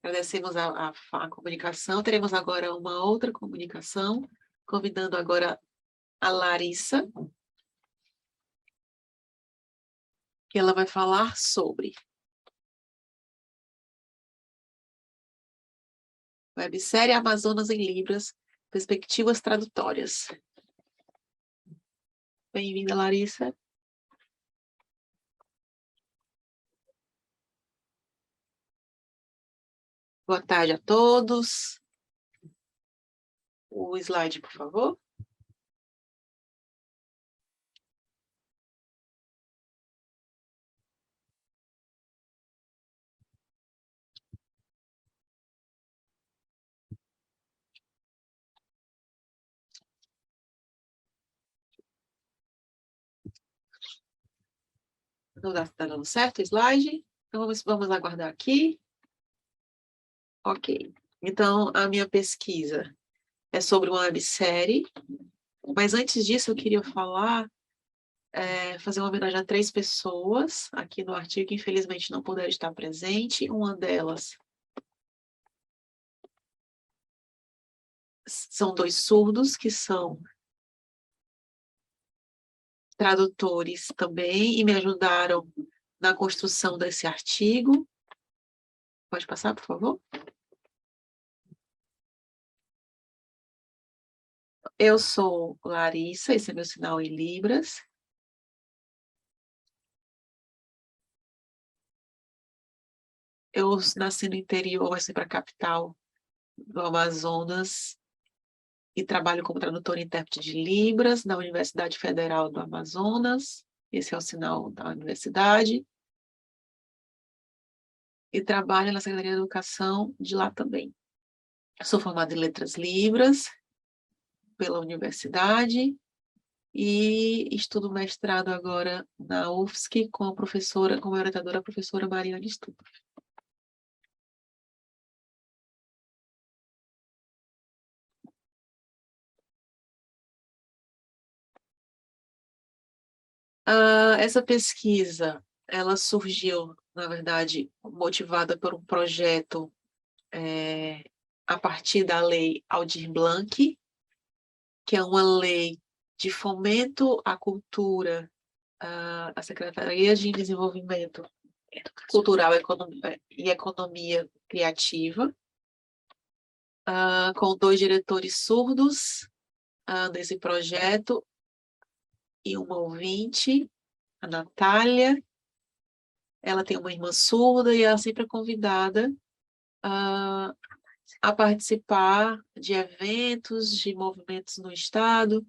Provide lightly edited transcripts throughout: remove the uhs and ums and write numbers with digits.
Agradecemos a comunicação. Teremos agora uma outra comunicação, convidando agora a Larissa, que ela vai falar sobre websérie Amazonas em Libras, Perspectivas Tradutórias. Bem-vinda, Larissa. Boa tarde a todos. O slide, por favor. Não está dando certo o slide? Então, vamos aguardar aqui. Ok. Então, a minha pesquisa é sobre uma websérie, mas antes disso eu queria fazer uma homenagem a 3 pessoas aqui no artigo que infelizmente não puderam estar presente. Uma delas são 2 surdos, que são tradutores também, e me ajudaram na construção desse artigo. Pode passar, por favor? Eu sou Larissa, esse é meu sinal em Libras. Eu nasci no interior, assim, para a capital do Amazonas, e trabalho como tradutora e intérprete de Libras na Universidade Federal do Amazonas. Esse é o sinal da universidade. E trabalho na Secretaria de Educação de lá também. Sou formada em Letras Libras pela universidade e estudo mestrado agora na UFSC com a professora, como orientadora, a professora Mariane Stupa. Essa pesquisa, ela surgiu, na verdade, motivada por um projeto a partir da Lei Aldir Blanc, que é uma lei de fomento à cultura, a Secretaria de Desenvolvimento Cultural e Economia Criativa, com 2 diretores surdos desse projeto e uma ouvinte, a Natália. Ela tem uma irmã surda e ela sempre é convidada a participar de eventos, de movimentos no Estado.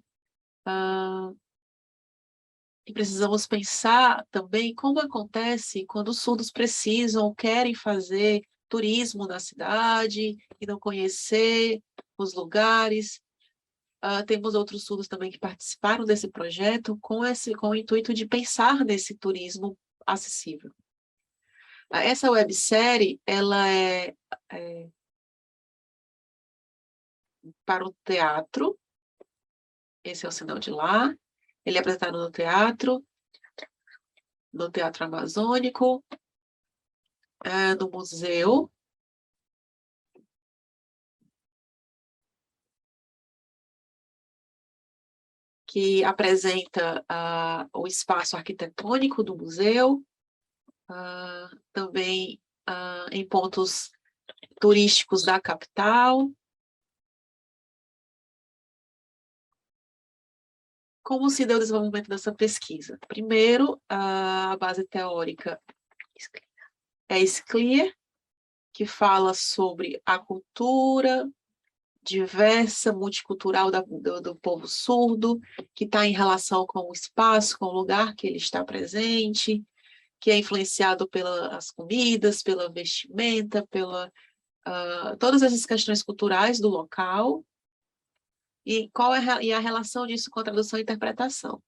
E precisamos pensar também como acontece quando os surdos precisam ou querem fazer turismo na cidade e não conhecer os lugares. Temos outros surdos também que participaram desse projeto com o intuito de pensar nesse turismo acessível. Essa websérie, ela é para o teatro, esse é o sinal de lá. Ele é apresentado no Teatro Amazônico, no museu, que apresenta o espaço arquitetônico do museu, também em pontos turísticos da capital. Como se deu o desenvolvimento dessa pesquisa? Primeiro, a base teórica é Scliar, que fala sobre a cultura diversa, multicultural do povo surdo, que está em relação com o espaço, com o lugar que ele está presente, que é influenciado pelas comidas, pela vestimenta, todas essas questões culturais do local, e qual é a relação disso com a tradução e interpretação.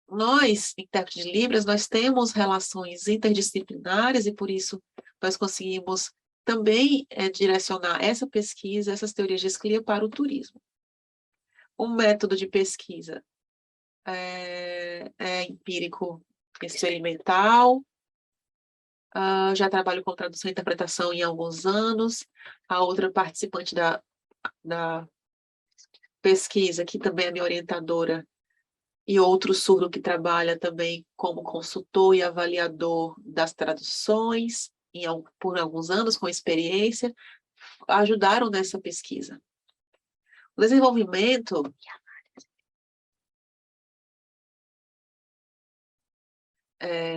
Nós, intérpretes de Libras, nós temos relações interdisciplinares e, por isso, nós conseguimos também direcionar essa pesquisa, essas teorias de Scliar para o turismo. O método de pesquisa é empírico experimental, Já trabalho com tradução e interpretação em alguns anos. A outra participante da pesquisa, que também é minha orientadora, e outro surdo que trabalha também como consultor e avaliador das traduções, por alguns anos, com experiência, ajudaram nessa pesquisa. O desenvolvimento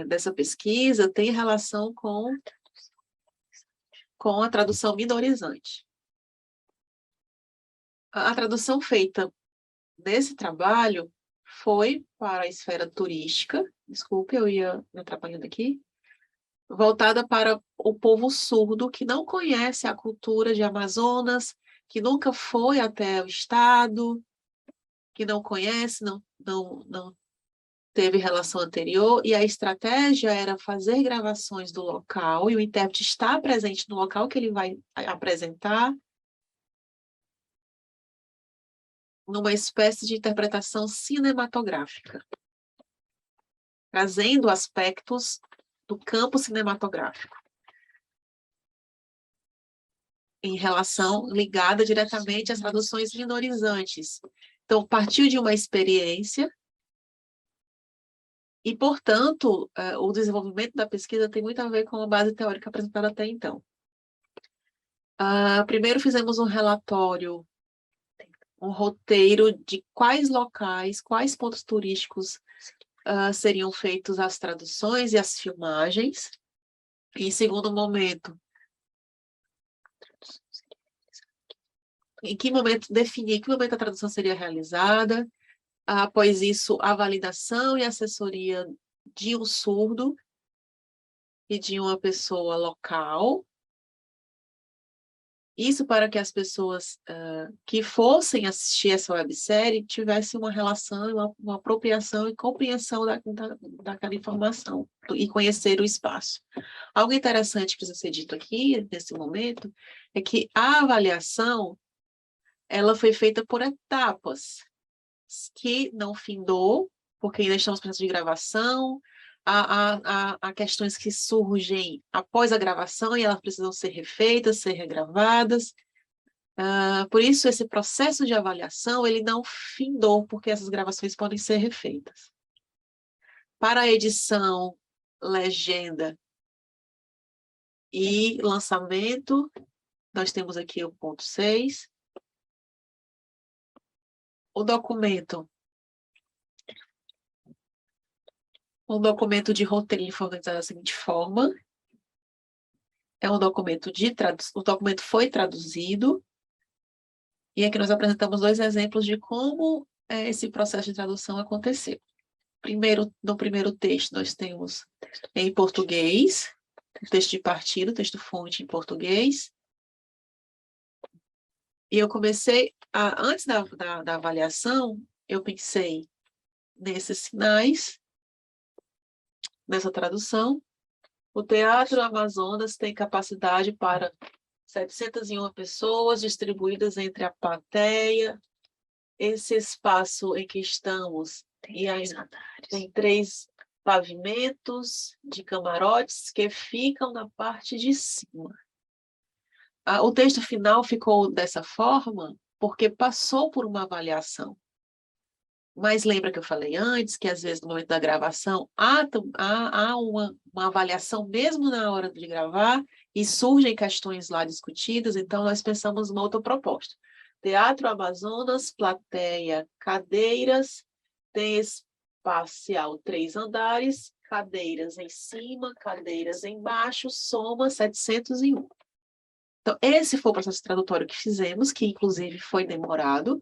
dessa pesquisa tem relação com a tradução minorizante. A tradução feita nesse trabalho foi para a esfera turística, desculpe, eu ia me atrapalhando aqui, voltada para o povo surdo que não conhece a cultura de Amazonas, que nunca foi até o estado, que não conhece, não teve relação anterior, e a estratégia era fazer gravações do local, e o intérprete está presente no local que ele vai apresentar, numa espécie de interpretação cinematográfica, trazendo aspectos do campo cinematográfico, em relação ligada diretamente às traduções minorizantes. Então, partiu de uma experiência e, portanto, o desenvolvimento da pesquisa tem muito a ver com a base teórica apresentada até então. Primeiro fizemos um relatório, um roteiro de quais locais, quais pontos turísticos seriam feitos as traduções e as filmagens. Em segundo momento, definir em que momento a tradução seria realizada. Após isso, a validação e assessoria de um surdo e de uma pessoa local. Isso para que as pessoas que fossem assistir essa websérie tivessem uma relação, uma apropriação e compreensão daquela informação e conhecer o espaço. Algo interessante que precisa ser dito aqui, nesse momento, é que a avaliação ela foi feita por etapas, que não findou, porque ainda estamos em processo de gravação, há questões que surgem após a gravação e elas precisam ser refeitas, ser regravadas. Por isso, esse processo de avaliação, ele não findou, porque essas gravações podem ser refeitas. Para a edição, legenda e lançamento, nós temos aqui o ponto 6. O documento de roteiro foi organizado da seguinte forma. É um documento o documento foi traduzido, e aqui nós apresentamos 2 exemplos de como esse processo de tradução aconteceu. No primeiro texto, nós temos em português, texto de partida, texto-fonte em português. E eu comecei, antes da avaliação, eu pensei nesses sinais, nessa tradução. O Teatro Amazonas tem capacidade para 701 pessoas distribuídas entre a plateia. Esse espaço em que estamos tem 3 pavimentos de camarotes que ficam na parte de cima. O texto final ficou dessa forma porque passou por uma avaliação. Mas lembra que eu falei antes que, às vezes, no momento da gravação, há uma avaliação mesmo na hora de gravar e surgem questões lá discutidas, então nós pensamos uma outra proposta. Teatro Amazonas, plateia, cadeiras, tem espacial 3 andares, cadeiras em cima, cadeiras embaixo, soma 701. Então, esse foi o processo tradutório que fizemos, que inclusive foi demorado.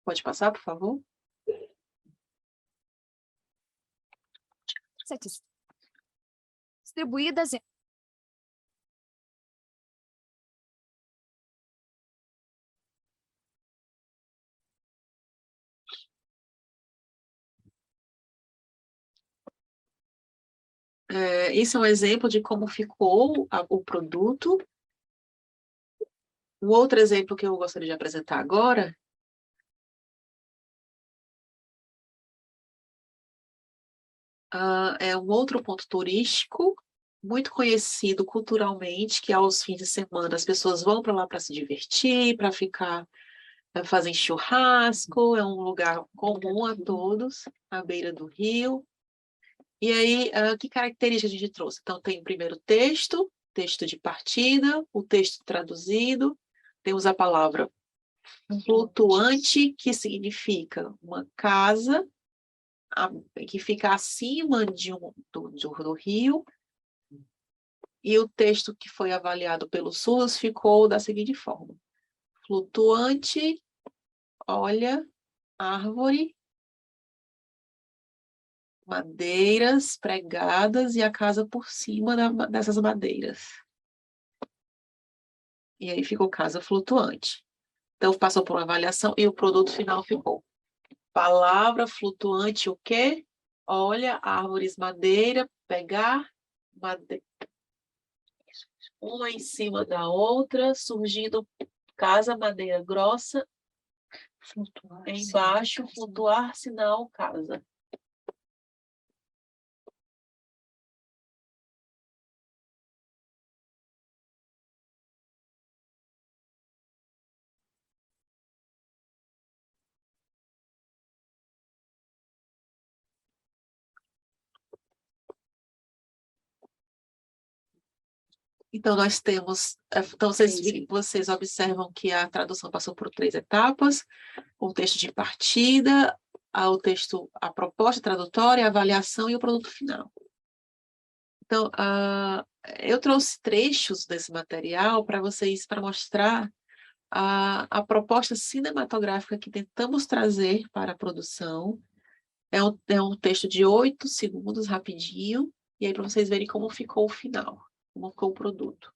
Pode passar, por favor? Distribuídas em... Isso é um exemplo de como ficou o produto. Um outro exemplo que eu gostaria de apresentar agora é um outro ponto turístico muito conhecido culturalmente, que aos fins de semana as pessoas vão para lá para se divertir, para ficar, fazem churrasco, é um lugar comum a todos, à beira do rio. E aí, que características a gente trouxe? Então, tem o primeiro texto, texto de partida, o texto traduzido, temos a palavra flutuante, que significa uma casa que fica acima do rio, e o texto que foi avaliado pelo SUS ficou da seguinte forma: flutuante, olha, árvore, madeiras pregadas e a casa por cima dessas madeiras. E aí ficou casa flutuante. Então, passou por uma avaliação e o produto final ficou. Palavra flutuante, o quê? Olha, árvores, madeira, pegar, madeira, uma em cima da outra, surgindo casa, madeira grossa, flutuar, embaixo, flutuar, sinal, casa. Então, nós temos. Então, vocês observam que a tradução passou por 3 etapas: o texto de partida, o texto, a proposta tradutória, a avaliação e o produto final. Então, eu trouxe trechos desse material para vocês, para mostrar a proposta cinematográfica que tentamos trazer para a produção. É um texto de 8 segundos, rapidinho, e aí para vocês verem como ficou o final, como ficou o produto.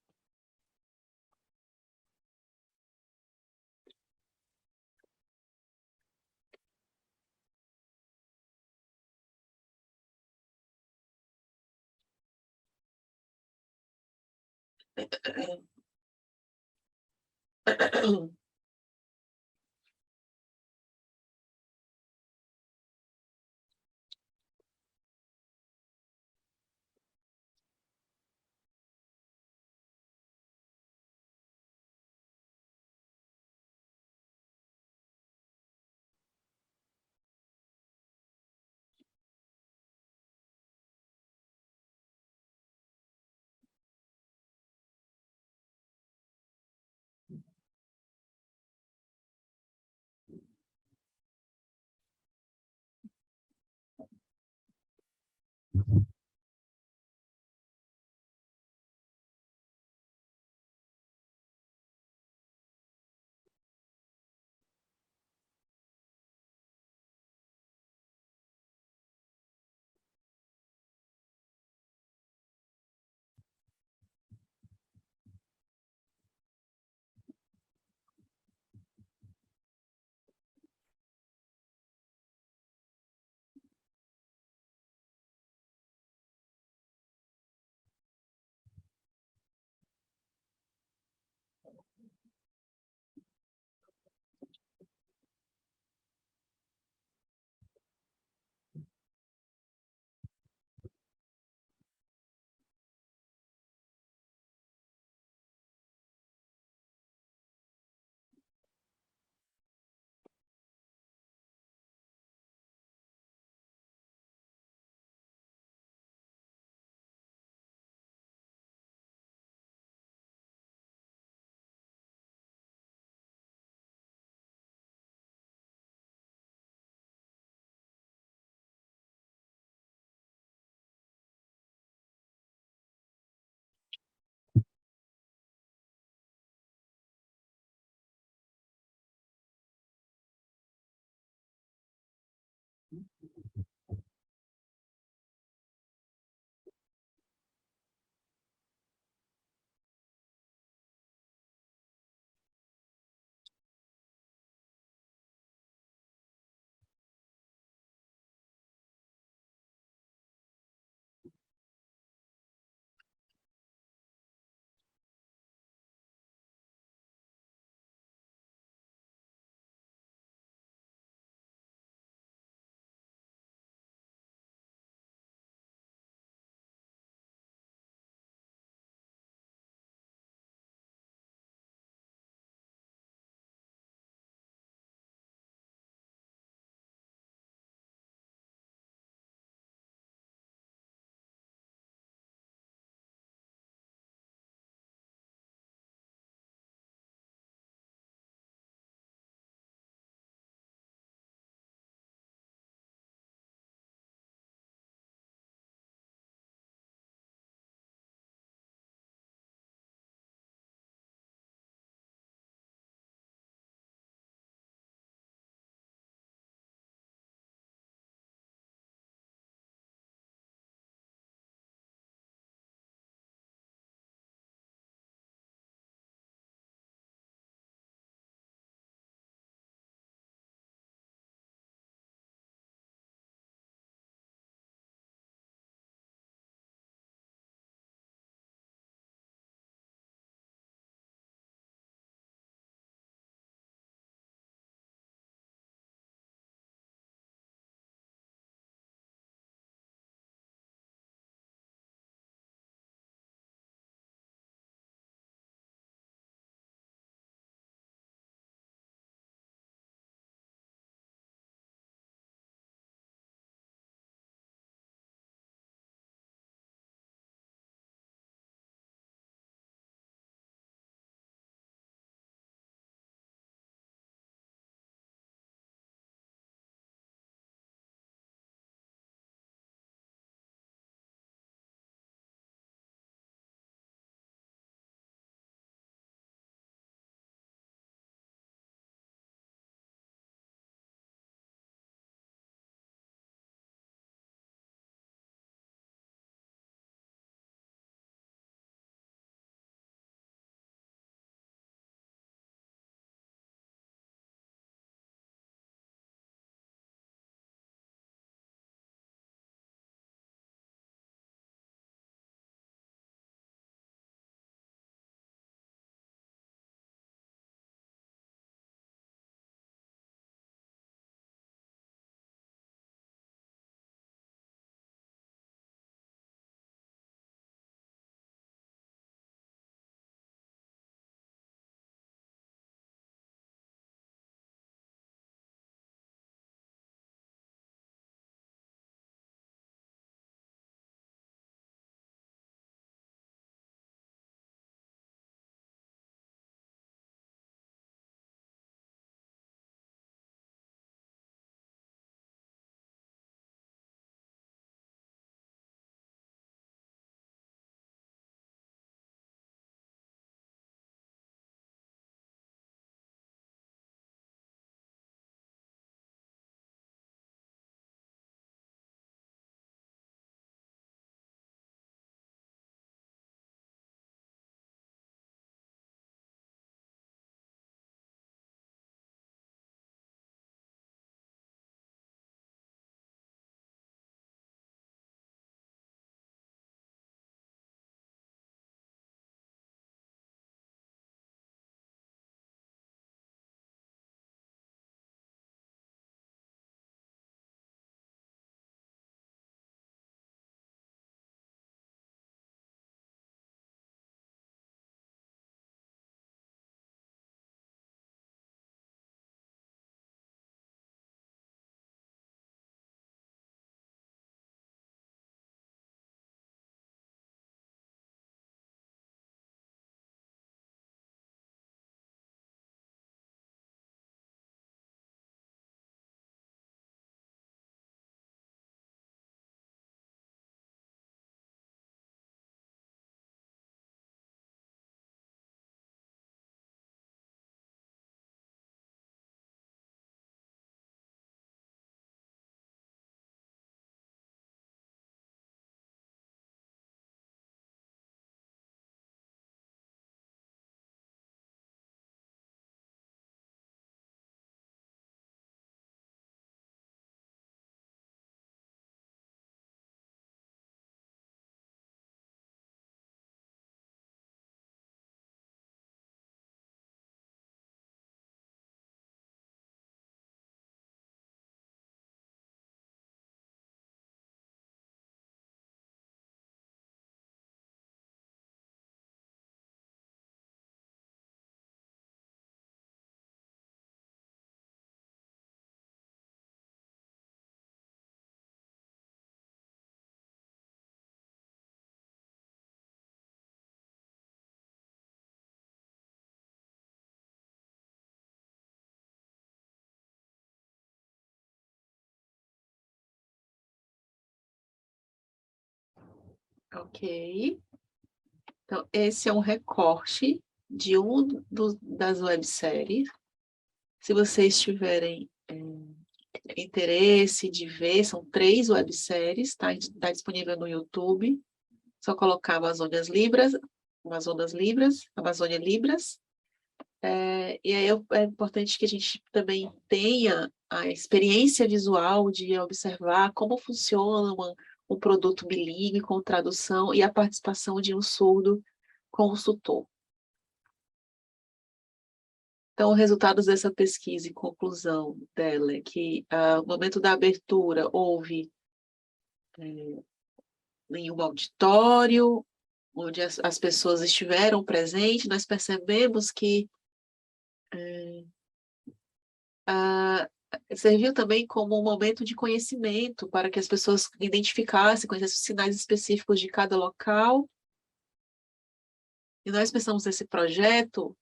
Ok. Então, esse é um recorte de das webséries. Se vocês tiverem interesse de ver, são 3 webséries, tá disponível no YouTube. Só colocar Amazônia Libras. E aí é importante que a gente também tenha a experiência visual de observar como funciona um produto bilíngue com tradução e a participação de um surdo consultor. Então, os resultados dessa pesquisa e conclusão dela é que, no momento da abertura, houve em um auditório, onde as pessoas estiveram presentes, nós percebemos que serviu também como um momento de conhecimento para que as pessoas identificassem, conhecessem os sinais específicos de cada local. E nós pensamos nesse projeto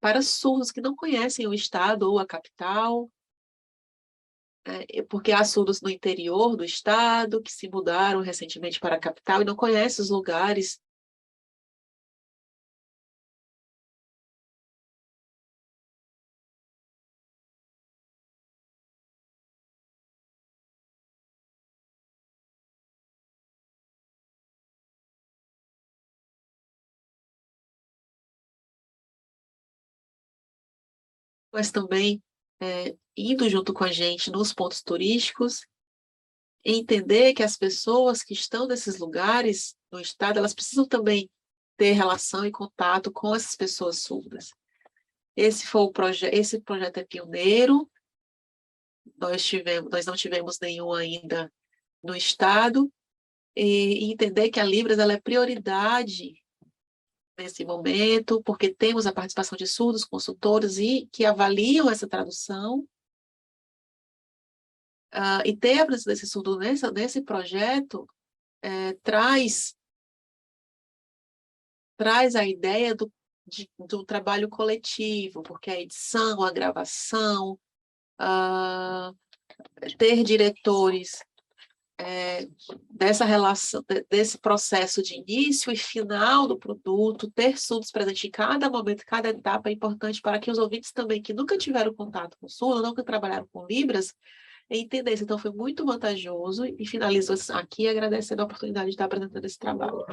para surdos que não conhecem o estado ou a capital, porque há surdos no interior do estado que se mudaram recentemente para a capital e não conhecem os lugares. Mas também indo junto com a gente nos pontos turísticos, entender que as pessoas que estão nesses lugares no estado, elas precisam também ter relação e contato com essas pessoas surdas. Esse projeto é pioneiro, nós não tivemos nenhum ainda no estado, e entender que a Libras ela é prioridade nesse momento, porque temos a participação de surdos, consultores e que avaliam essa tradução, e ter a presença desse surdo nesse projeto traz a ideia do trabalho coletivo, porque a edição, a gravação, ter diretores dessa relação, desse processo de início e final do produto, ter surdos presentes em cada momento, cada etapa é importante para que os ouvintes também, que nunca tiveram contato com surdo, nunca trabalharam com Libras, entendessem. Então, foi muito vantajoso e finalizo aqui agradecendo a oportunidade de estar apresentando esse trabalho.